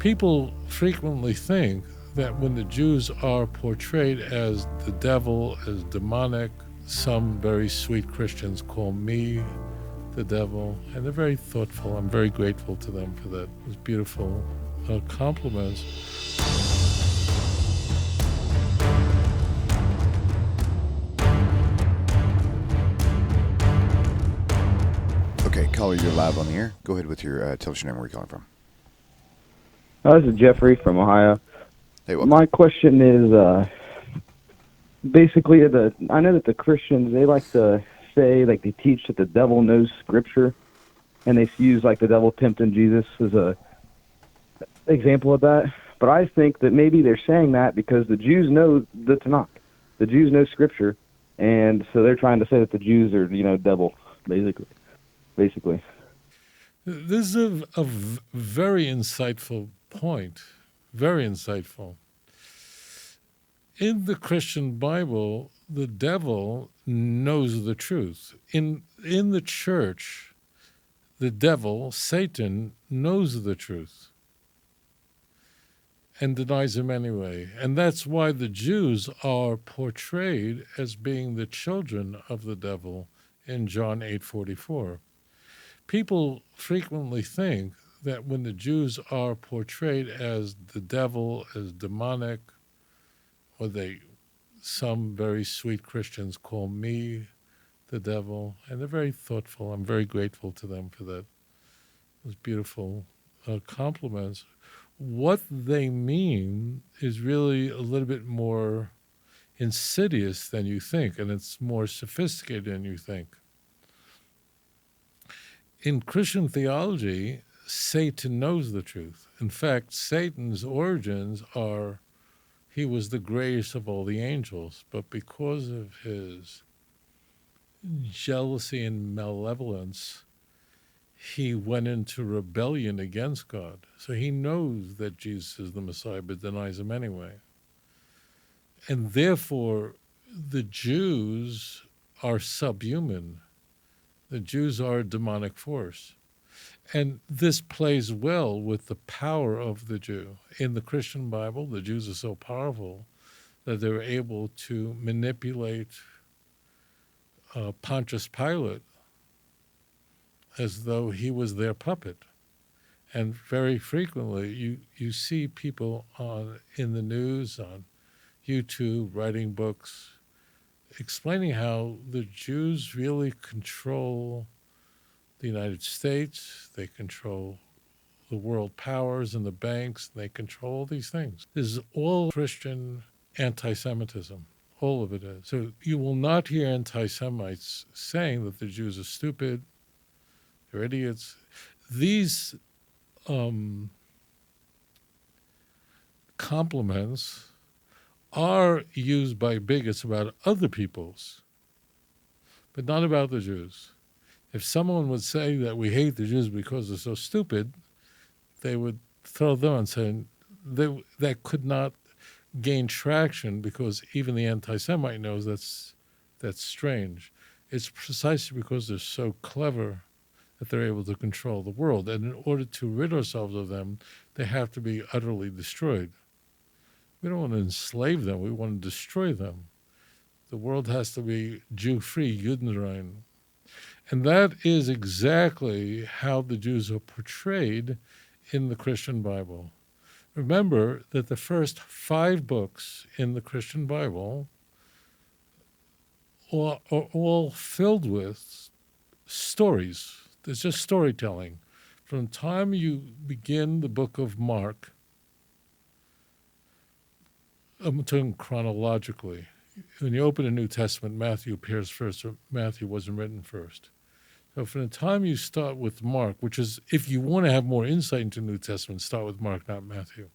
People frequently think that when the Jews are portrayed as the devil, as demonic, some very sweet Christians call me the devil, and they're very thoughtful. I'm very grateful to them for that. Those beautiful compliments. Okay, caller, you're live on the air. Go ahead with your tell us your name, where you're calling from. This is Jeffrey from Ohio. Hey, welcome. My question is, basically, I know that the Christians, they like to say, like they teach that the devil knows Scripture, and they use like the devil tempting Jesus as a example of that. But I think that maybe they're saying that because the Jews know the Tanakh. The Jews know Scripture, and so they're trying to say that the Jews are, devil, basically. This is a very insightful point, very insightful. In the Christian Bible, the devil knows the truth. In the church, the devil, Satan, knows the truth and denies him anyway. And that's why the Jews are portrayed as being the children of the devil in John 8:44. People frequently think that when the Jews are portrayed as the devil, as demonic, or some very sweet Christians call me the devil, and they're very thoughtful. I'm very grateful to them for that. Those beautiful compliments. What they mean is really a little bit more insidious than you think, and it's more sophisticated than you think. In Christian theology, Satan knows the truth. In fact, Satan's origins are he was the greatest of all the angels, but because of his jealousy and malevolence, he went into rebellion against God. So he knows that Jesus is the Messiah, but denies him anyway. And therefore, the Jews are subhuman. The Jews are a demonic force. And this plays well with the power of the Jew. In the Christian Bible, the Jews are so powerful that they're able to manipulate Pontius Pilate as though he was their puppet. And very frequently, you see people in the news, on YouTube, writing books, explaining how the Jews really control the United States, they control the world powers and the banks, they control these things. This is all Christian anti-Semitism. All of it is. So you will not hear anti-Semites saying that the Jews are stupid, they're idiots. These compliments are used by bigots about other peoples, but not about the Jews. If someone would say that we hate the Jews because they're so stupid, they would throw them and say that could not gain traction because even the anti-Semite knows that's strange. It's precisely because they're so clever that they're able to control the world. And in order to rid ourselves of them, they have to be utterly destroyed. We don't want to enslave them. We want to destroy them. The world has to be Jew-free, Judenrein. And that is exactly how the Jews are portrayed in the Christian Bible. Remember that the first 5 books in the Christian Bible are all filled with stories. There's just storytelling. From the time you begin the book of Mark, I'm talking chronologically. When you open a New Testament, Matthew appears first, or Matthew wasn't written first. So from the time you start with Mark, which is, if you want to have more insight into the New Testament, start with Mark, not Matthew,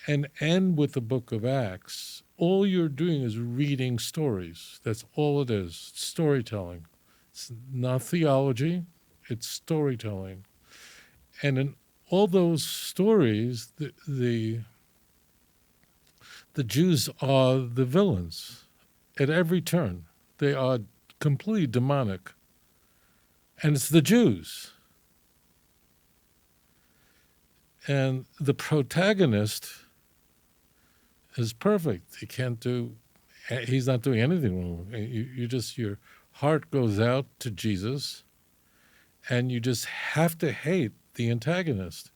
and end with the book of Acts, all you're doing is reading stories. That's all it is, storytelling. It's not theology, it's storytelling. And in all those stories, the Jews are the villains at every turn. They are completely demonic. And it's the Jews. And the protagonist is perfect. He's not doing anything wrong. Your heart goes out to Jesus, and you just have to hate the antagonist,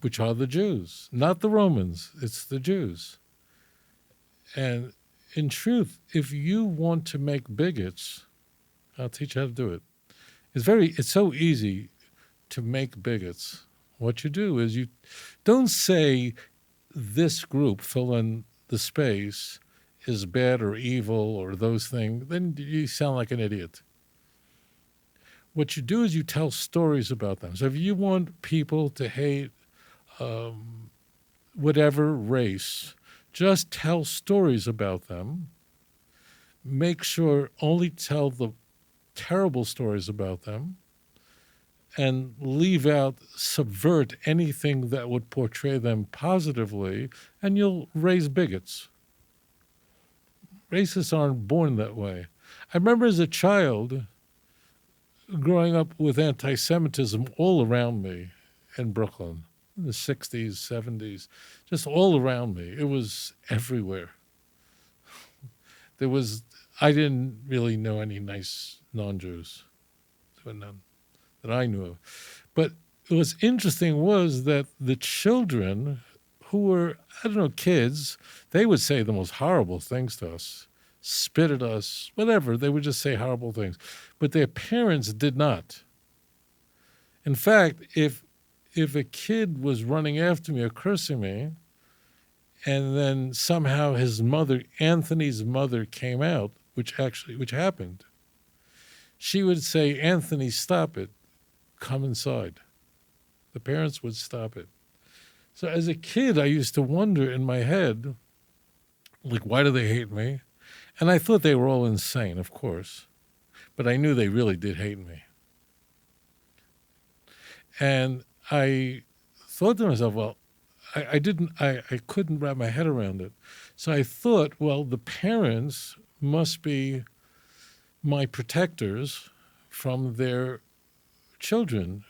which are the Jews, not the Romans. It's the Jews. And in truth, if you want to make bigots, I'll teach you how to do it. It's so easy to make bigots. What you do is you don't say this group, fill in the space, is bad or evil or those things. Then you sound like an idiot. What you do is you tell stories about them. So if you want people to hate whatever race, just tell stories about them. Make sure only tell the terrible stories about them, and subvert anything that would portray them positively, and you'll raise bigots. Racists aren't born that way. I remember as a child growing up with anti-Semitism all around me in Brooklyn in the 60s, 70s, just all around me. It was everywhere. I didn't really know any nice non-Jews. There were none that I knew of. But what was interesting was that the children who were, kids, they would say the most horrible things to us, spit at us, whatever. They would just say horrible things. But their parents did not. In fact, if a kid was running after me or cursing me, and then somehow Anthony's mother came out, which happened, she would say, "Anthony, stop it. Come inside." The parents would stop it. So as a kid, I used to wonder in my head, like, why do they hate me? And I thought they were all insane, of course. But I knew they really did hate me. And I thought to myself, well, I couldn't wrap my head around it. So I thought, well, the parents must be my protectors from their children,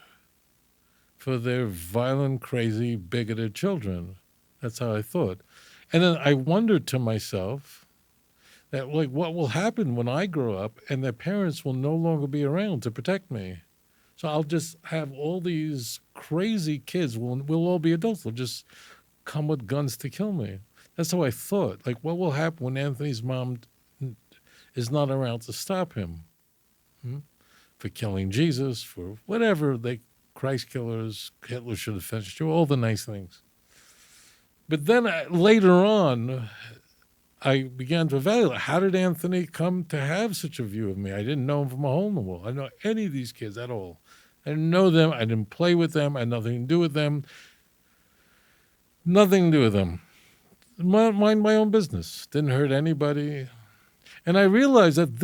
for their violent, crazy, bigoted children. That's how I thought. And then I wondered to myself that, like, what will happen when I grow up and their parents will no longer be around to protect me? So I'll just have all these crazy kids. We'll all be adults. They'll just come with guns to kill me. That's how I thought. Like, what will happen when Anthony's mom is not around to stop him? For killing Jesus, for whatever, Christ killers, Hitler should have finished you, all the nice things. But then later on, I began to evaluate, how did Anthony come to have such a view of me? I didn't know him from a hole in the wall. I didn't know any of these kids at all. I didn't know them. I didn't play with them. I had nothing to do with them. Nothing to do with them. Mind my own business. Didn't hurt anybody. And I realized that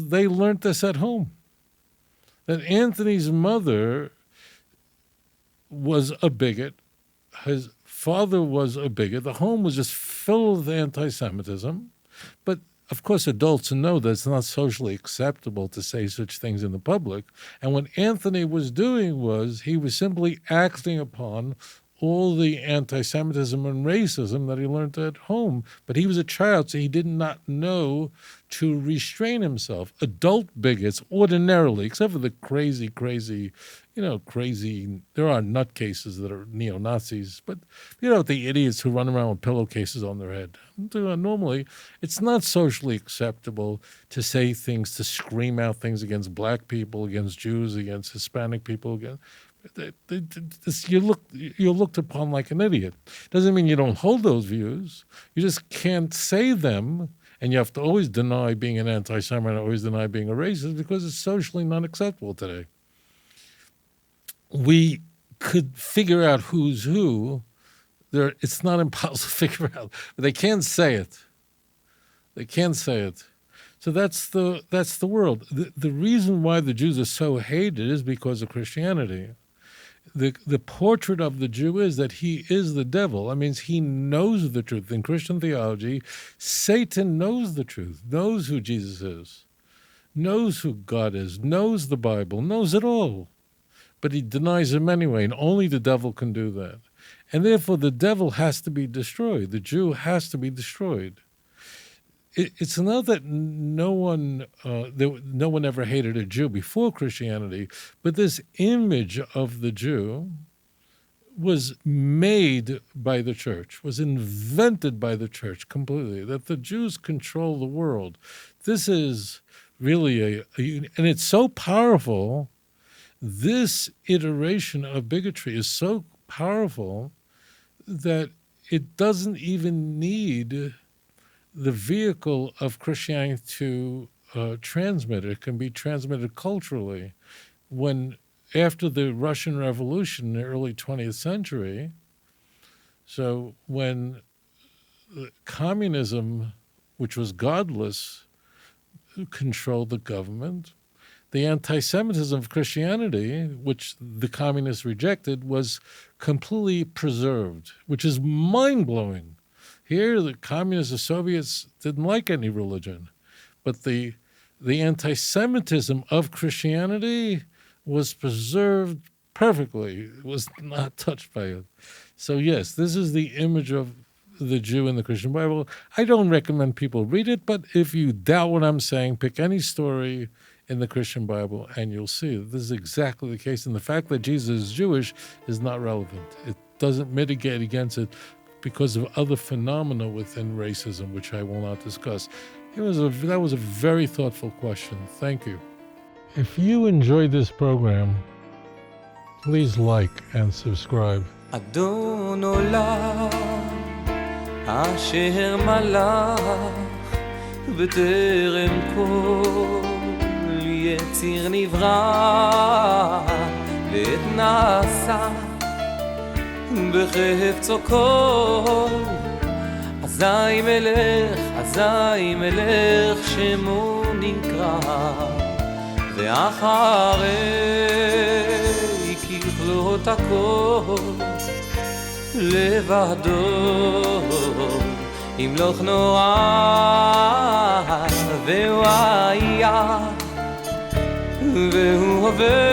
they learned this at home. That Anthony's mother was a bigot. His father was a bigot. The home was just filled with anti-Semitism. But, of course, adults know that it's not socially acceptable to say such things in the public. And what Anthony was doing was he was simply acting upon all the anti-Semitism and racism that he learned at home. But he was a child, so he did not know to restrain himself. Adult bigots, ordinarily, except for the crazy, there are nutcases that are neo-Nazis, but, the idiots who run around with pillowcases on their head. Normally, it's not socially acceptable to say things, to scream out things against black people, against Jews, against Hispanic people, you're looked upon like an idiot. Doesn't mean you don't hold those views. You just can't say them, and you have to always deny being an anti-Semite, always deny being a racist, because it's socially not acceptable today. We could figure out who's who. It's not impossible to figure out, but they can't say it. They can't say it. So that's the world. The reason why the Jews are so hated is because of Christianity. The portrait of the Jew is that he is the devil. That means he knows the truth. In Christian theology, Satan knows the truth, knows who Jesus is, knows who God is, knows the Bible, knows it all. but he denies him anyway, and only the devil can do that. And therefore, the devil has to be destroyed. The Jew has to be destroyed. It's not that no one ever hated a Jew before Christianity, but this image of the Jew was made by the church, was invented by the church completely, that the Jews control the world. This is really and it's so powerful. This iteration of bigotry is so powerful that it doesn't even need the vehicle of Christianity to transmit it. It can be transmitted culturally. When after the Russian Revolution in the early 20th century, so when communism, which was godless, controlled the government, the anti-Semitism of Christianity, which the communists rejected, was completely preserved, which is mind-blowing. Here, the communists, the Soviets, didn't like any religion, but the anti-Semitism of Christianity was preserved perfectly. It was not touched by it. So yes, this is the image of the Jew in the Christian Bible. I don't recommend people read it, but if you doubt what I'm saying, pick any story in the Christian Bible and you'll see that this is exactly the case. And the fact that Jesus is Jewish is not relevant. It doesn't mitigate against it because of other phenomena within racism, which I will not discuss. That was a very thoughtful question. Thank you. If you enjoyed this program, please like and subscribe. אדון עולם אשר מלך בטרם כל יציר נברא ועת נעשה בחפצו כל אזי מלך שמו נקרא ואחרי ככלות הכל לבדו ימלוך נורא והוא היה והוא הווה